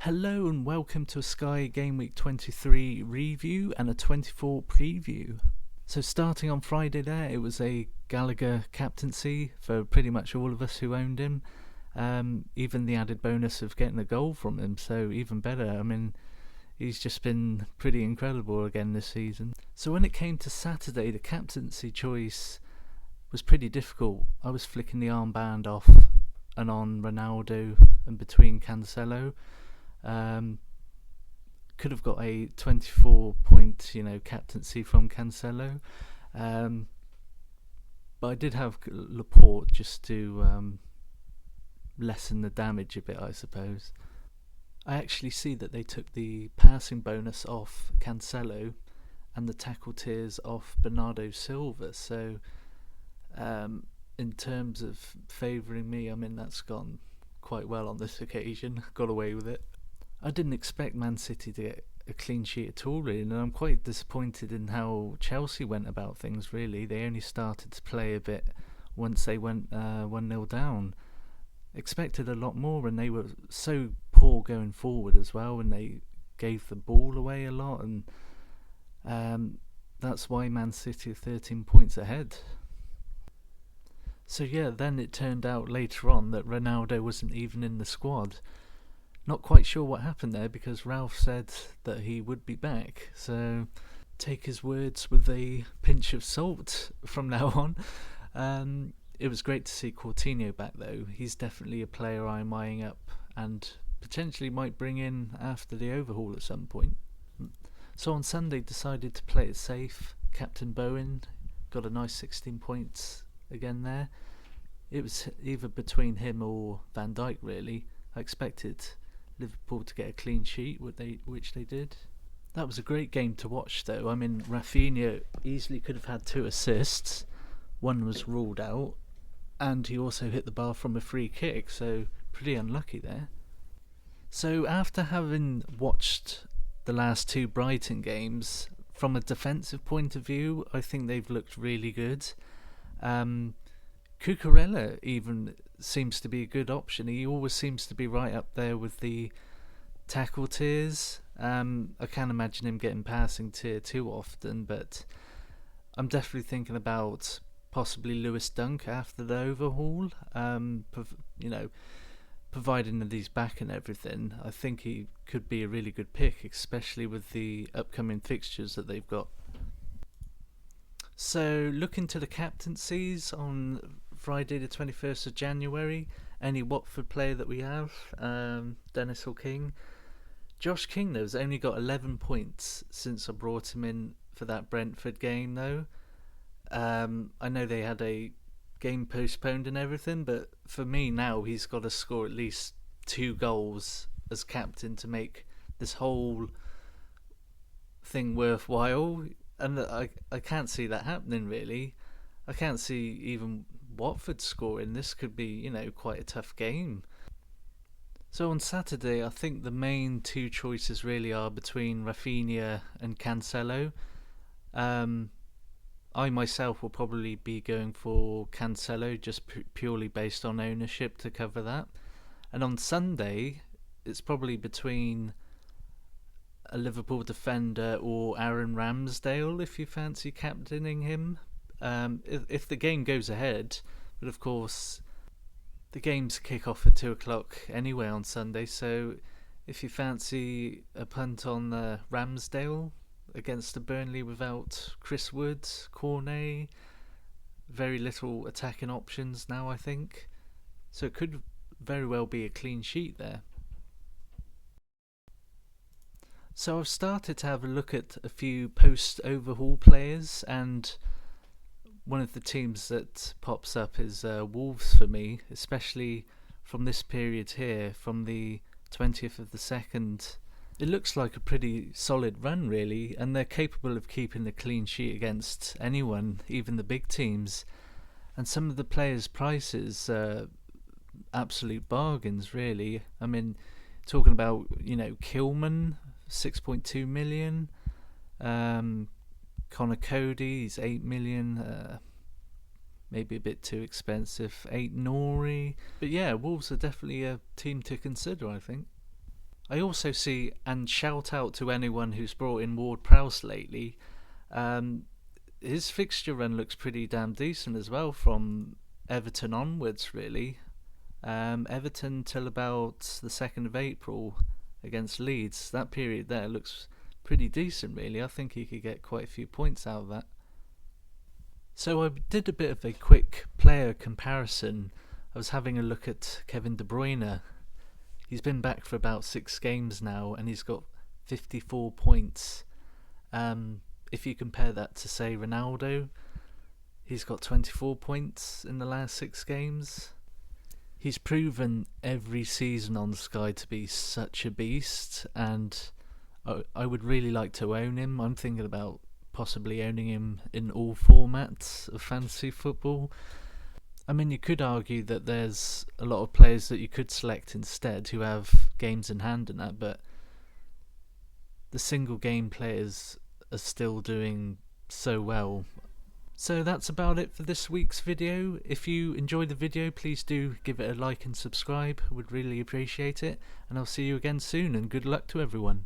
Hello and welcome to a Sky Gameweek 23 review and a 24 preview. So starting on Friday there, it was a Gallagher captaincy for pretty much all of us who owned him. Even the added bonus of getting a goal from him, so even better. I mean, he's just been pretty incredible again this season. So when it came to Saturday, the captaincy choice was pretty difficult. I was flicking the armband off and on Ronaldo and between Cancelo. Could have got a 24 point, captaincy from Cancelo. But I did have Laporte just to lessen the damage a bit, I suppose. I actually see that they took the passing bonus off Cancelo and the tackle tiers off Bernardo Silva. So in terms of favouring me, I mean, that's gone quite well on this occasion. Got away with it. I didn't expect Man City to get a clean sheet at all, really, and I'm quite disappointed in how Chelsea went about things, really. They only started to play a bit once they went 1-0 down. Expected a lot more, and they were so poor going forward as well, and they gave the ball away a lot, and that's why Man City are 13 points ahead. So yeah, then it turned out later on that Ronaldo wasn't even in the squad. Not quite sure what happened there, because Ralph said that he would be back, so take his words with a pinch of salt from now on. It was great to see Coutinho back though. He's definitely a player I'm eyeing up and potentially might bring in after the overhaul at some point. So on Sunday decided to play it safe. Captain Bowen got a nice 16 points again there. It was either between him or Van Dijk, really. I expected Liverpool to get a clean sheet, which they did. That was a great game to watch though. I mean, Rafinha easily could have had 2 assists. One was ruled out, and he also hit the bar from a free kick, so pretty unlucky there. So after having watched the last 2 Brighton games, from a defensive point of view, I think they've looked really good. Cucurella even seems to be a good option. He always seems to be right up there with the tackle tiers. I can't imagine him getting passing tier too often, but I'm definitely thinking about possibly Lewis Dunk after the overhaul. Providing that he's back and everything, I think he could be a really good pick, especially with the upcoming fixtures that they've got. So looking to the captaincies on Friday the 21st of January, any Watford player that we have, Dennis or King. Josh King though has only got 11 points since I brought him in for that Brentford game though. I know they had a game postponed and everything, but for me now he's got to score at least 2 goals as captain to make this whole thing worthwhile, and I can't see that happening really. I can't see even Watford scoring. This could be, quite a tough game. So on Saturday, I think the main 2 choices really are between Rafinha and Cancelo. I myself will probably be going for Cancelo just purely based on ownership to cover that. And on Sunday, it's probably between a Liverpool defender or Aaron Ramsdale if you fancy captaining him. If the game goes ahead, but of course the games kick off at 2 o'clock anyway on Sunday, so if you fancy a punt on Ramsdale against the Burnley without Chris Wood, Cornet, very little attacking options now I think, so it could very well be a clean sheet there. So I've started to have a look at a few post-overhaul players, and one of the teams that pops up is Wolves for me, especially from this period here, from the 20th of the 2nd. It looks like a pretty solid run really, and they're capable of keeping a clean sheet against anyone, even the big teams. And some of the players' prices are absolute bargains really. I mean, talking about, Kilman, 6.2 million. Connor Cody, he's 8 million. Maybe a bit too expensive. 8 Nori. But yeah, Wolves are definitely a team to consider, I think. I also see, and shout out to anyone who's brought in Ward-Prowse lately, his fixture run looks pretty damn decent as well from Everton onwards, really. Everton till about the 2nd of April against Leeds. That period there looks pretty decent, really. I think he could get quite a few points out of that. So I did a bit of a quick player comparison. I was having a look at Kevin De Bruyne. He's been back for about 6 games now, and he's got 54 points. If you compare that to, say, Ronaldo, he's got 24 points in the last 6 games. He's proven every season on Sky to be such a beast, and I would really like to own him. I'm thinking about possibly owning him in all formats of fantasy football. I mean, you could argue that there's a lot of players that you could select instead who have games in hand and that, but the single game players are still doing so well. So that's about it for this week's video. If you enjoyed the video, please do give it a like and subscribe. I would really appreciate it. And I'll see you again soon, and good luck to everyone.